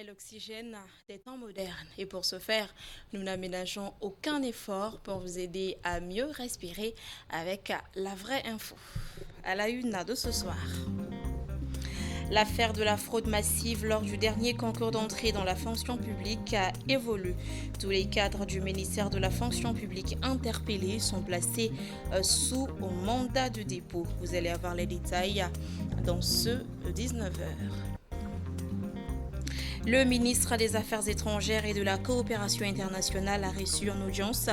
l'oxygène des temps modernes. Et pour ce faire, nous n'aménageons aucun effort pour vous aider à mieux respirer avec la vraie info. À la une de ce soir. L'affaire de la fraude massive lors du dernier concours d'entrée dans la fonction publique a évolué. Tous les cadres du ministère de la fonction publique interpellés sont placés sous mandat de dépôt. Vous allez avoir les détails dans ce 19h. Le ministre des Affaires étrangères et de la coopération internationale a reçu en audience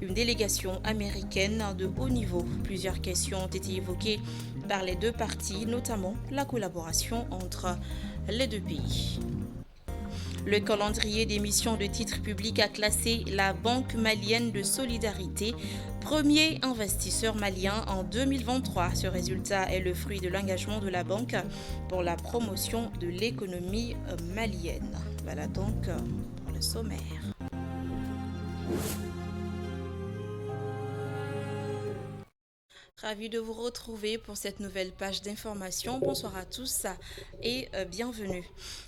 une délégation américaine de haut niveau. Plusieurs questions ont été évoquées par les deux parties, notamment la collaboration entre les deux pays. Le calendrier d'émission de titres publics a classé la Banque malienne de solidarité premier investisseur malien en 2023. Ce résultat est le fruit de l'engagement de la banque pour la promotion de l'économie malienne. Voilà donc pour le sommaire. Ravi de vous retrouver pour cette nouvelle page d'information. Bonsoir à tous et bienvenue.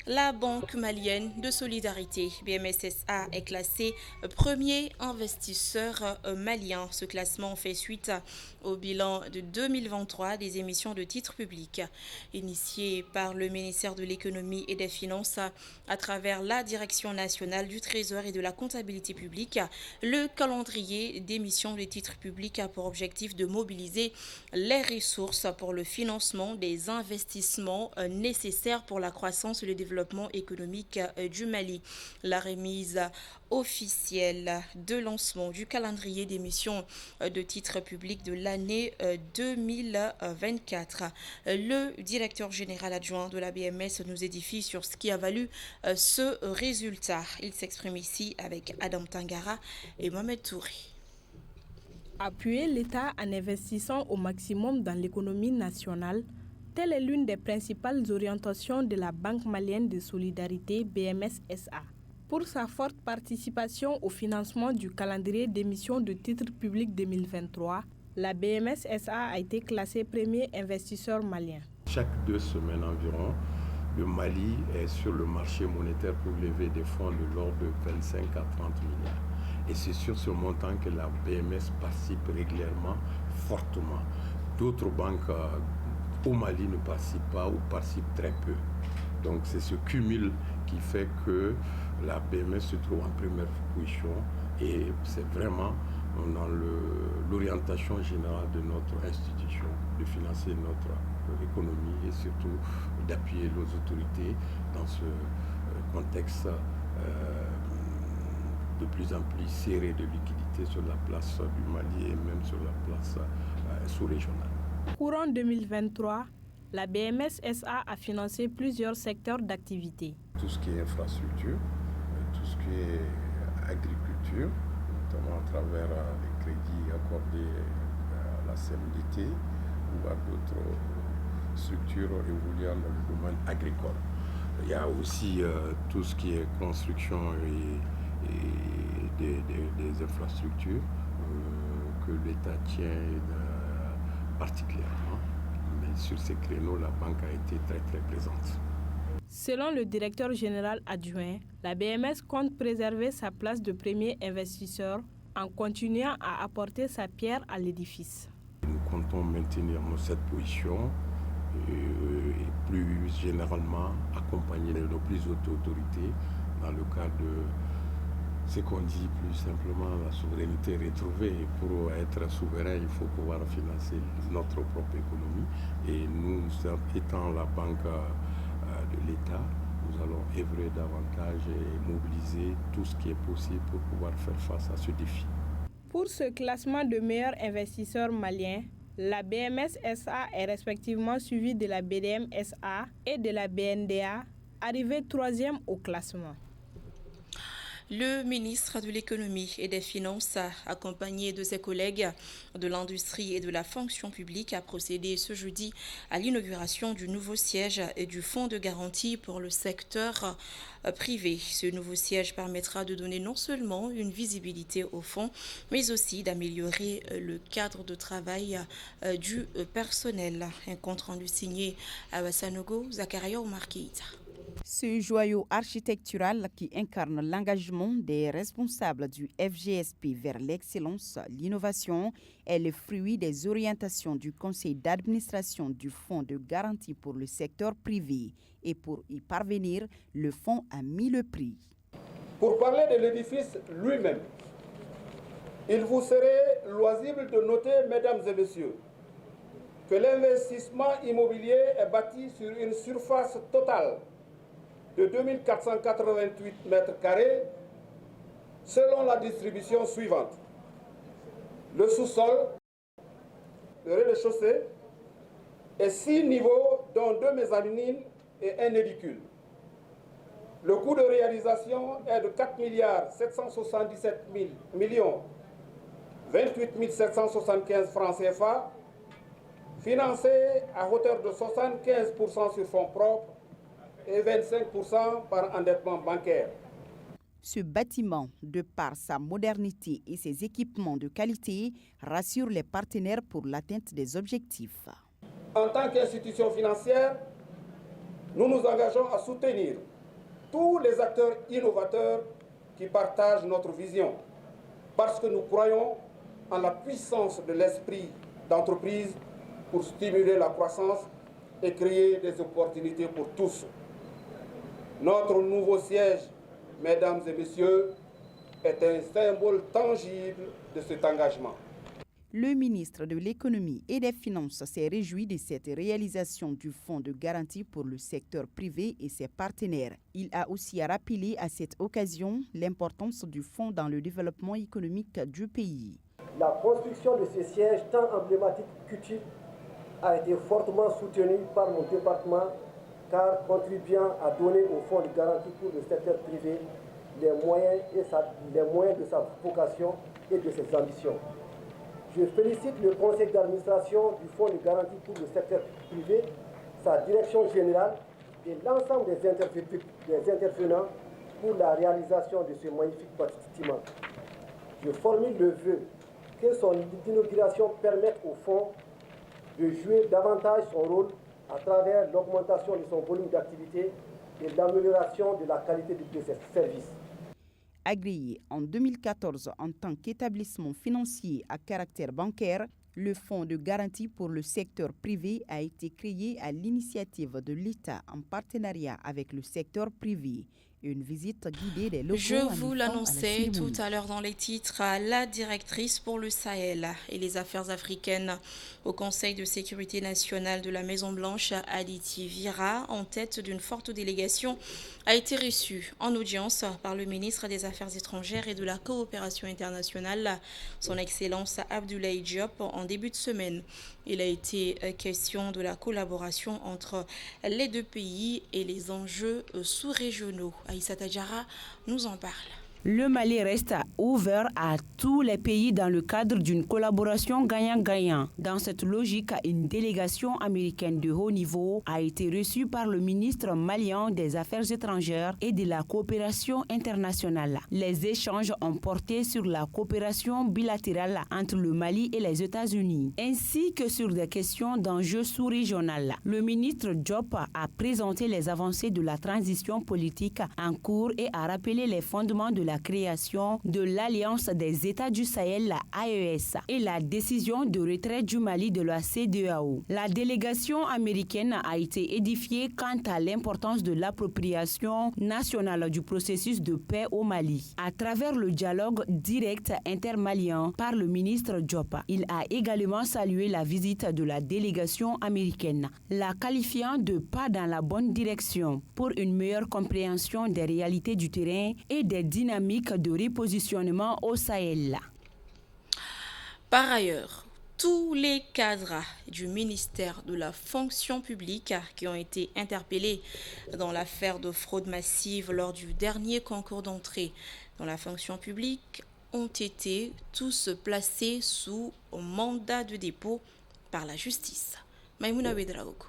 La Banque malienne de solidarité, BMSSA, est classée premier investisseur malien. Ce classement fait suite au bilan de 2023 des émissions de titres publics initiées par le ministère de l'économie et des finances à travers la Direction nationale du Trésor et de la comptabilité publique. Le calendrier d'émission de titres publics a pour objectif de mobiliser les ressources pour le financement des investissements nécessaires pour la croissance et le développement économique du Mali. La remise officielle de lancement du calendrier d'émission de titres publics de l'année 2024. Le directeur général adjoint de la BMS nous édifie sur ce qui a valu ce résultat. Il s'exprime ici avec Adam Tangara et Mohamed Touré. Appuyer l'État en investissant au maximum dans l'économie nationale, telle est l'une des principales orientations de la Banque malienne de solidarité BMS-SA. Pour sa forte participation au financement du calendrier d'émission de titres publics 2023, la BMS-SA a été classée premier investisseur malien. Chaque 2 semaines environ, le Mali est sur le marché monétaire pour lever des fonds de l'ordre de 25 à 30 milliards. Et c'est sur ce montant que la BMS participe régulièrement, fortement. D'autres banques au Mali ne participent pas ou participent très peu. Donc c'est ce cumul qui fait que la BMS se trouve en première position et c'est vraiment dans l'orientation générale de notre institution de financer notre économie et surtout d'appuyer nos autorités dans ce contexte de plus en plus serré de liquidité sur la place du Mali et même sur la place sous-régionale. Courant 2023, la BMS-SA a financé plusieurs secteurs d'activité. Tout ce qui est infrastructure, tout ce qui est agriculture, notamment à travers les crédits accordés à la CMDT ou à d'autres structures évoluant dans le domaine agricole. Il y a aussi tout ce qui est construction et des infrastructures que l'État tient particulièrement. Mais sur ces créneaux, la banque a été très très présente. Selon le directeur général adjoint, la BMS compte préserver sa place de premier investisseur en continuant à apporter sa pierre à l'édifice. Nous comptons maintenir cette position et plus généralement accompagner nos plus hautes autorités dans le cadre de ce qu'on dit plus simplement la souveraineté retrouvée. Et pour être souverain, il faut pouvoir financer notre propre économie. Et nous, étant la banque de l'État, nous allons œuvrer davantage et mobiliser tout ce qui est possible pour pouvoir faire face à ce défi. Pour ce classement de meilleurs investisseurs maliens, la BMS-SA est respectivement suivie de la BDM-SA et de la BNDA, arrivée 3e au classement. Le ministre de l'économie et des finances, accompagné de ses collègues de l'industrie et de la fonction publique, a procédé ce jeudi à l'inauguration du nouveau siège et du fonds de garantie pour le secteur privé. Ce nouveau siège permettra de donner non seulement une visibilité au fonds, mais aussi d'améliorer le cadre de travail du personnel. Un compte rendu signé à Wassanogo, Zakaria Oumar Keïta. Ce joyau architectural qui incarne l'engagement des responsables du FGSP vers l'excellence, l'innovation est le fruit des orientations du conseil d'administration du Fonds de garantie pour le secteur privé. Et pour y parvenir, le fonds a mis le prix. Pour parler de l'édifice lui-même, il vous serait loisible de noter, mesdames et messieurs, que l'investissement immobilier est bâti sur une surface totale de 2488 mètres carrés selon la distribution suivante. Le sous-sol, le rez-de-chaussée et 6 niveaux dont 2 mezzanines et un édicule. Le coût de réalisation est de 4 777 millions 28 775 francs CFA, financé à hauteur de 75% sur fonds propres et 25% par endettement bancaire. Ce bâtiment, de par sa modernité et ses équipements de qualité, rassure les partenaires pour l'atteinte des objectifs. En tant qu'institution financière, nous nous engageons à soutenir tous les acteurs innovateurs qui partagent notre vision, parce que nous croyons en la puissance de l'esprit d'entreprise pour stimuler la croissance et créer des opportunités pour tous. Notre nouveau siège, mesdames et messieurs, est un symbole tangible de cet engagement. Le ministre de l'Économie et des Finances s'est réjoui de cette réalisation du Fonds de garantie pour le secteur privé et ses partenaires. Il a aussi rappelé à cette occasion l'importance du fonds dans le développement économique du pays. La construction de ce siège tant emblématique qu'utile a été fortement soutenue par mon département, car contribuant à donner au Fonds de garantie pour le secteur privé les moyens de sa vocation et de ses ambitions. Je félicite le conseil d'administration du Fonds de garantie pour le secteur privé, sa direction générale et l'ensemble des intervenants pour la réalisation de ce magnifique bâtiment. Je formule le vœu que son inauguration permette au fonds de jouer davantage son rôle à travers l'augmentation de son volume d'activité et l'amélioration de la qualité de ses services. Agréé en 2014 en tant qu'établissement financier à caractère bancaire, le Fonds de garantie pour le secteur privé a été créé à l'initiative de l'État en partenariat avec le secteur privé. Une visite guidée des locaux. Je vous l'annonçais tout à l'heure dans les titres, la directrice pour le Sahel et les affaires africaines au Conseil de sécurité nationale de la Maison-Blanche, Aditi Vira, en tête d'une forte délégation, a été reçue en audience par le ministre des Affaires étrangères et de la coopération internationale, son Excellence Abdoulaye Diop, en début de semaine. Il a été question de la collaboration entre les deux pays et les enjeux sous-régionaux. Aïssa Tadjara nous en parle. Le Mali reste ouvert à tous les pays dans le cadre d'une collaboration gagnant-gagnant. Dans cette logique, une délégation américaine de haut niveau a été reçue par le ministre malien des Affaires étrangères et de la coopération internationale. Les échanges ont porté sur la coopération bilatérale entre le Mali et les États-Unis, ainsi que sur des questions d'enjeux sous-régionaux. Le ministre Diop a présenté les avancées de la transition politique en cours et a rappelé les fondements de la création de l'Alliance des États du Sahel, la AES, et la décision de retrait du Mali de la CEDEAO. La délégation américaine a été édifiée quant à l'importance de l'appropriation nationale du processus de paix au Mali, à travers le dialogue direct intermalien par le ministre Diop. Il a également salué la visite de la délégation américaine, la qualifiant de pas dans la bonne direction pour une meilleure compréhension des réalités du terrain et des dynamiques de repositionnement au Sahel. Par ailleurs, tous les cadres du ministère de la fonction publique qui ont été interpellés dans l'affaire de fraude massive lors du dernier concours d'entrée dans la fonction publique ont été tous placés sous mandat de dépôt par la justice. Maïmouna Ouedraogo.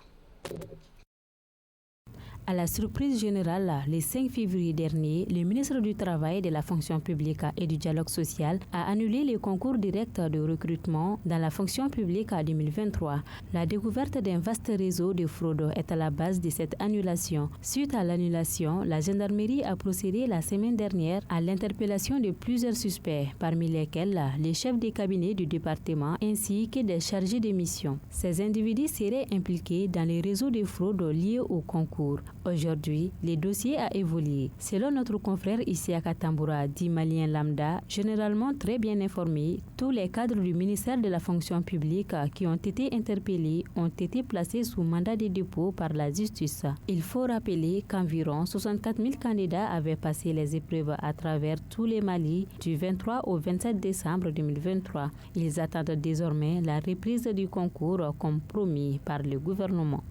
À la surprise générale, le 5 février dernier, le ministre du Travail, de la fonction publique et du dialogue social a annulé les concours directs de recrutement dans la fonction publique en 2023. La découverte d'un vaste réseau de fraude est à la base de cette annulation. Suite à l'annulation, la gendarmerie a procédé la semaine dernière à l'interpellation de plusieurs suspects, parmi lesquels les chefs des cabinets du département ainsi que des chargés de mission. Ces individus seraient impliqués dans les réseaux de fraude liés au concours. Aujourd'hui, le dossier a évolué. Selon notre confrère Isiaka Tamboura, dit malien lambda, généralement très bien informé, tous les cadres du ministère de la fonction publique qui ont été interpellés ont été placés sous mandat de dépôt par la justice. Il faut rappeler qu'environ 64 000 candidats avaient passé les épreuves à travers tous les Mali du 23 au 27 décembre 2023. Ils attendent désormais la reprise du concours comme promis par le gouvernement.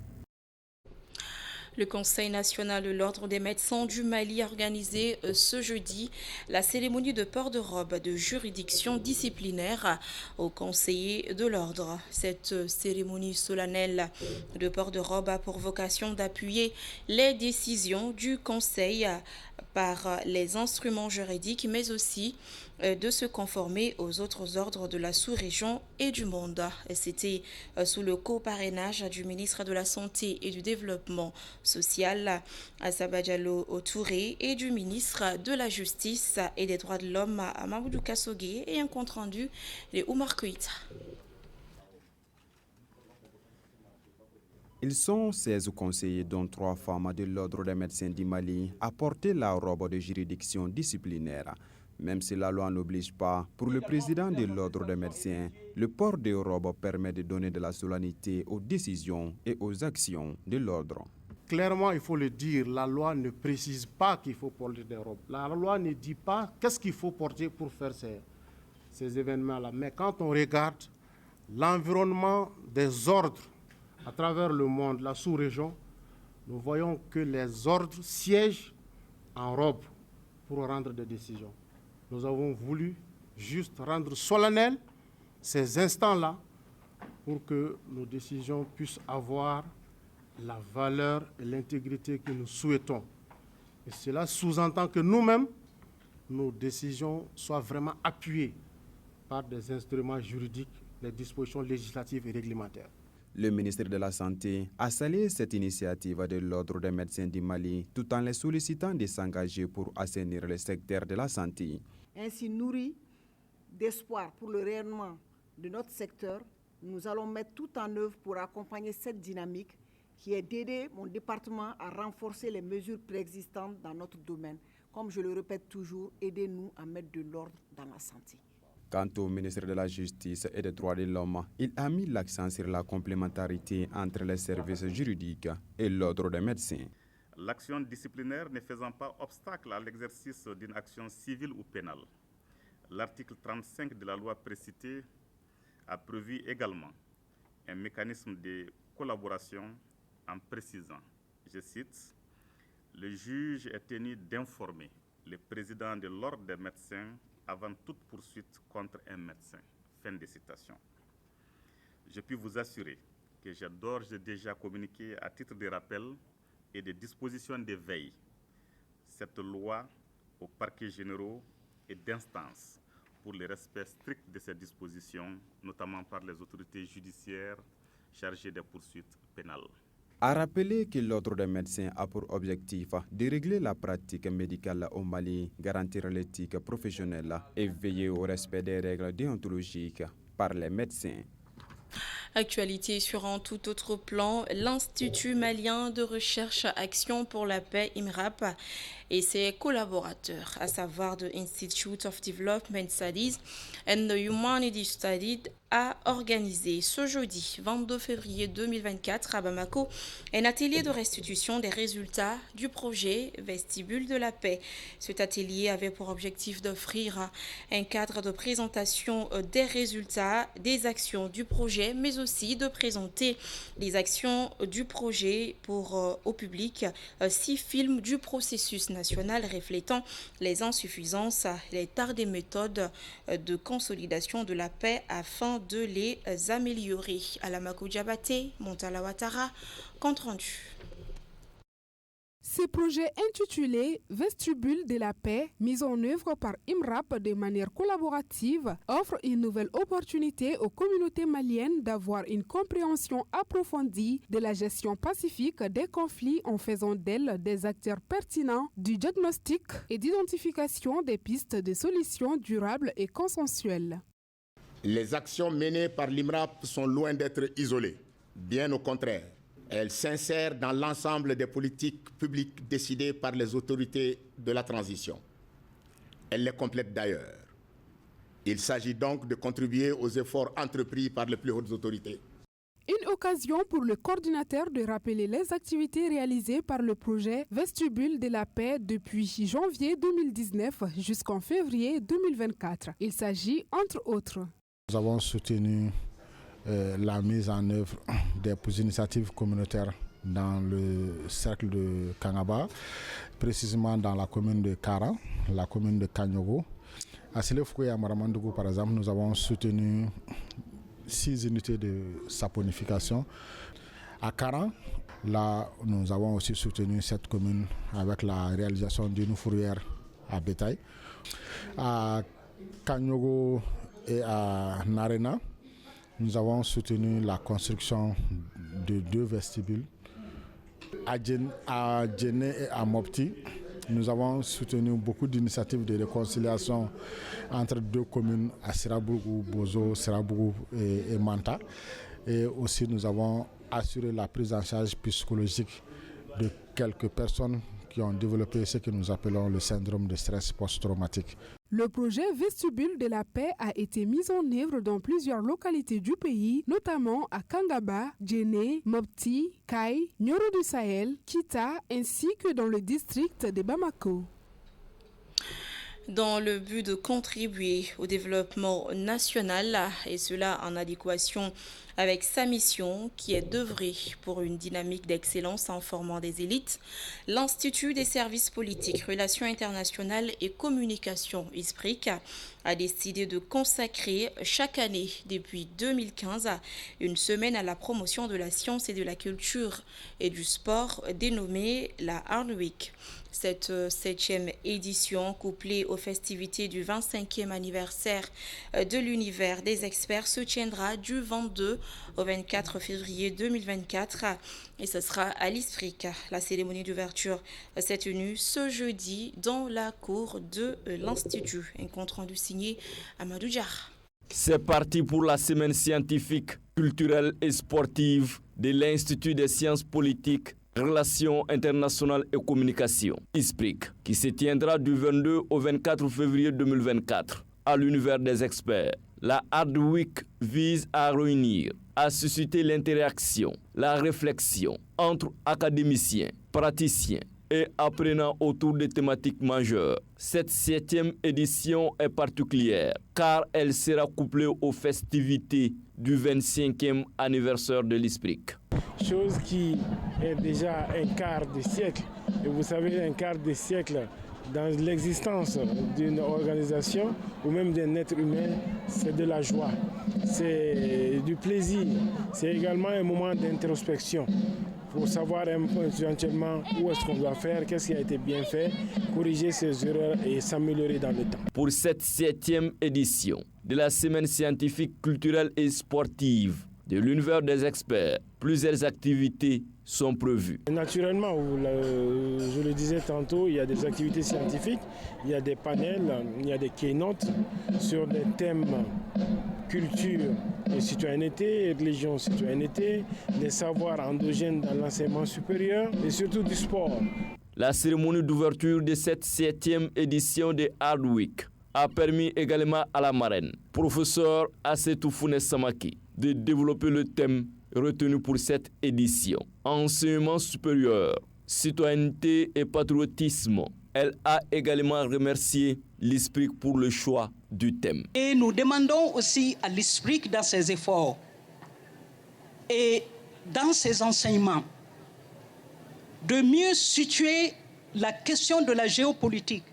Le Conseil national de l'Ordre des médecins du Mali a organisé ce jeudi la cérémonie de port de robe de juridiction disciplinaire aux conseillers de l'Ordre. Cette cérémonie solennelle de port de robe a pour vocation d'appuyer les décisions du Conseil par les instruments juridiques, mais aussi de se conformer aux autres ordres de la sous-région et du monde. C'était sous le co-parrainage du ministre de la Santé et du Développement social, Assaba Diallo Touré, et du ministre de la Justice et des Droits de l'Homme, Mamoudou Kassogué, et un compte-rendu de Oumar Koïta. Ils sont 16 conseillers, dont 3 femmes de l'Ordre des médecins du Mali, à porter la robe de juridiction disciplinaire. Même si la loi n'oblige pas, pour le président de l'Ordre des médecins, le port de robe permet de donner de la solennité aux décisions et aux actions de l'Ordre. Clairement, il faut le dire, la loi ne précise pas qu'il faut porter des robes. La loi ne dit pas qu'est-ce qu'il faut porter pour faire ces événements-là. Mais quand on regarde l'environnement des ordres à travers le monde, la sous-région, nous voyons que les ordres siègent en robe pour rendre des décisions. Nous avons voulu juste rendre solennel ces instants-là pour que nos décisions puissent avoir la valeur et l'intégrité que nous souhaitons. Et cela sous-entend que nous-mêmes, nos décisions soient vraiment appuyées par des instruments juridiques, les dispositions législatives et réglementaires. Le ministre de la Santé a salué cette initiative de l'Ordre des médecins du Mali tout en les sollicitant de s'engager pour assainir le secteur de la santé. Ainsi nourri d'espoir pour le rayonnement de notre secteur, nous allons mettre tout en œuvre pour accompagner cette dynamique qui est d'aider mon département à renforcer les mesures préexistantes dans notre domaine. Comme je le répète toujours, aidez-nous à mettre de l'ordre dans la santé. Quant au ministre de la Justice et des Droits de l'Homme, il a mis l'accent sur la complémentarité entre les services juridiques et l'Ordre des médecins. L'action disciplinaire ne faisant pas obstacle à l'exercice d'une action civile ou pénale. L'article 35 de la loi précitée a prévu également un mécanisme de collaboration en précisant, je cite, « Le juge est tenu d'informer le président de l'Ordre des médecins avant toute poursuite contre un médecin. » Fin de citation. Je puis vous assurer que j'ai d'ores et déjà communiqué à titre de rappel et de dispositions de veille cette loi aux parquets généraux et d'instances pour le respect strict de ces dispositions, notamment par les autorités judiciaires chargées des poursuites pénales. A rappelé que l'Ordre des médecins a pour objectif de régler la pratique médicale au Mali, garantir l'éthique professionnelle et veiller au respect des règles déontologiques par les médecins. Actualité sur un tout autre plan, l'Institut malien de recherche Action pour la paix, IMRAP, et ses collaborateurs, à savoir the Institute of Development Studies and the Humanity Studies, a organisé ce jeudi 22 février 2024 à Bamako un atelier de restitution des résultats du projet Vestibule de la paix. Cet atelier avait pour objectif d'offrir un cadre de présentation des résultats des actions du projet, mais aussi de présenter les actions du projet au public, 6 films du processus national reflétant les insuffisances, les tares des méthodes de consolidation de la paix afin de les améliorer. Alamako Diabaté, Montala Ouattara, compte rendu. Ce projet intitulé Vestibule de la paix, mis en œuvre par IMRAP de manière collaborative, offre une nouvelle opportunité aux communautés maliennes d'avoir une compréhension approfondie de la gestion pacifique des conflits en faisant d'elles des acteurs pertinents du diagnostic et d'identification des pistes de solutions durables et consensuelles. Les actions menées par l'IMRAP sont loin d'être isolées, bien au contraire. Elle s'insère dans l'ensemble des politiques publiques décidées par les autorités de la transition. Elle les complète d'ailleurs. Il s'agit donc de contribuer aux efforts entrepris par les plus hautes autorités. Une occasion pour le coordinateur de rappeler les activités réalisées par le projet Vestibule de la paix depuis janvier 2019 jusqu'en février 2024. Il s'agit entre autres. Nous avons soutenu la mise en œuvre des initiatives communautaires dans le cercle de Kangaba, précisément dans la commune de Kara, la commune de Kanyogo. À Silefoué et à Maramandougou, par exemple, nous avons soutenu 6 unités de saponification. À Kara, là, nous avons aussi soutenu cette commune avec la réalisation d'une fourrière à bétail. À Kanyogo et à Narena, nous avons soutenu la construction de 2 vestibules. À Djéné et à Mopti, nous avons soutenu beaucoup d'initiatives de réconciliation entre 2 communes, à Sirabougou, Bozo, Sirabougou et Manta. Et aussi, nous avons assuré la prise en charge psychologique de quelques personnes qui ont développé ce que nous appelons le syndrome de stress post-traumatique. Le projet Vestibule de la paix a été mis en œuvre dans plusieurs localités du pays, notamment à Kangaba, Djéné, Mopti, Kai, Nioro du Sahel, Kita, ainsi que dans le district de Bamako. Dans le but de contribuer au développement national, et cela en adéquation avec sa mission qui est d'œuvrer pour une dynamique d'excellence en formant des élites, l'Institut des services politiques, relations internationales et communication ISPRIC a décidé de consacrer chaque année depuis 2015 une semaine à la promotion de la science et de la culture et du sport dénommée la Hard Week. Cette 7e édition, couplée aux festivités du 25e anniversaire de l'univers des experts, se tiendra du 22 au 24 février 2024 et ce sera à l'ISPRIC. La cérémonie d'ouverture s'est tenue ce jeudi dans la cour de l'Institut. Un compte rendu signé Amadou Diar. C'est parti pour la semaine scientifique, culturelle et sportive de l'Institut des sciences politiques, Relations internationales et communication, ISPRIC, qui se tiendra du 22 au 24 février 2024 à l'univers des experts. La Hard Week vise à réunir, à susciter l'interaction, la réflexion entre académiciens, praticiens et apprenants autour des thématiques majeures. Cette 7e édition est particulière car elle sera couplée aux festivités du 25e anniversaire de l'ISPRIC. Chose qui est déjà un quart de siècle. Et vous savez, un quart de siècle dans l'existence d'une organisation ou même d'un être humain, c'est de la joie, c'est du plaisir, c'est également un moment d'introspection pour savoir un peu éventuellement où est-ce qu'on doit faire, qu'est-ce qui a été bien fait, corriger ses erreurs et s'améliorer dans le temps. Pour cette 7e édition de la semaine scientifique, culturelle et sportive de l'univers des experts, plusieurs activités sont prévues. Naturellement, je le disais tantôt, il y a des activités scientifiques, il y a des panels, il y a des keynotes sur des thèmes culture et citoyenneté, religion, citoyenneté, les savoirs endogènes dans l'enseignement supérieur et surtout du sport. La cérémonie d'ouverture de cette 7e édition de Hard Week a permis également à la marraine, professeur Assetou Foune Samaki, de développer le thème retenu pour cette édition. Enseignement supérieur, citoyenneté et patriotisme. Elle a également remercié l'ISPRIC pour le choix du thème. Et nous demandons aussi à l'ISPRIC dans ses efforts et dans ses enseignements de mieux situer la question de la géopolitique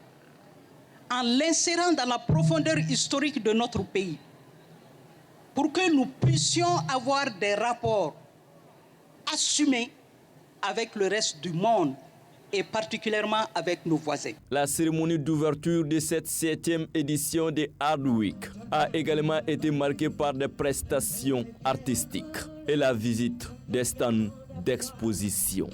en l'insérant dans la profondeur historique de notre pays, pour que nous puissions avoir des rapports assumés avec le reste du monde et particulièrement avec nos voisins. La cérémonie d'ouverture de cette 7e édition de Art Week a également été marquée par des prestations artistiques et la visite des stands d'exposition.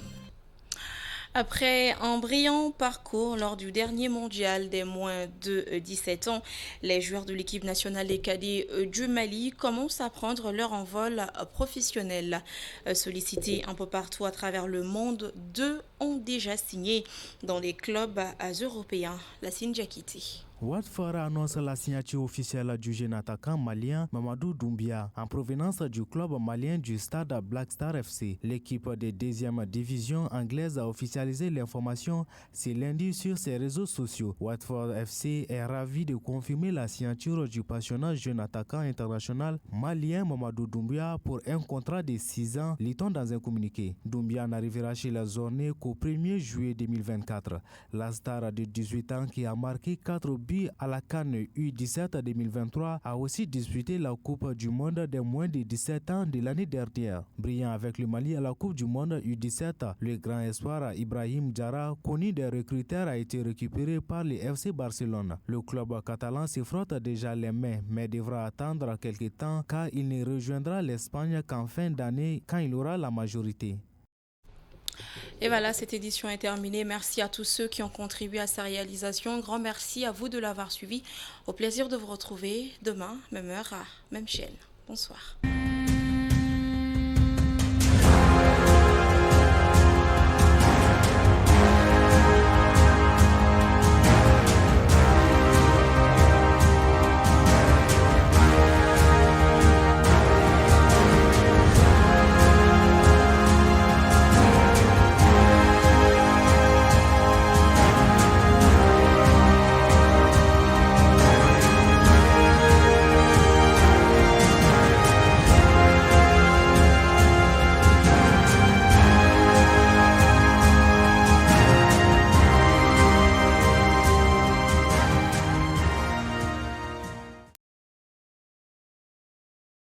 Après un brillant parcours lors du dernier mondial des moins de 17 ans, les joueurs de l'équipe nationale des cadets du Mali commencent à prendre leur envol professionnel. Sollicités un peu partout à travers le monde, 2 ont déjà signé dans les clubs européens. La Sinjakiti. Watford annonce la signature officielle du jeune attaquant malien Mamadou Doumbia en provenance du club malien du stade Black Star FC. L'équipe de 2e division anglaise a officialisé l'information ce lundi sur ses réseaux sociaux. Watford FC est ravi de confirmer la signature du passionnant jeune attaquant international malien Mamadou Doumbia pour un contrat de 6 ans, lit-on dans un communiqué. Doumbia n'arrivera chez la Zornée qu'au 1er juillet 2024. La star de 18 ans qui a marqué 4 buts à la CAN U17 2023 a aussi disputé la Coupe du Monde des moins de 17 ans de l'année dernière. Brillant avec le Mali à la Coupe du Monde U17, le grand espoir Ibrahim Diarra, connu des recruteurs, a été récupéré par le FC Barcelone. Le club catalan se frotte déjà les mains mais devra attendre quelques temps car il ne rejoindra l'Espagne qu'en fin d'année quand il aura la majorité. Et voilà, cette édition est terminée. Merci à tous ceux qui ont contribué à sa réalisation. Un grand merci à vous de l'avoir suivi. Au plaisir de vous retrouver demain, même heure, même chaîne. Bonsoir.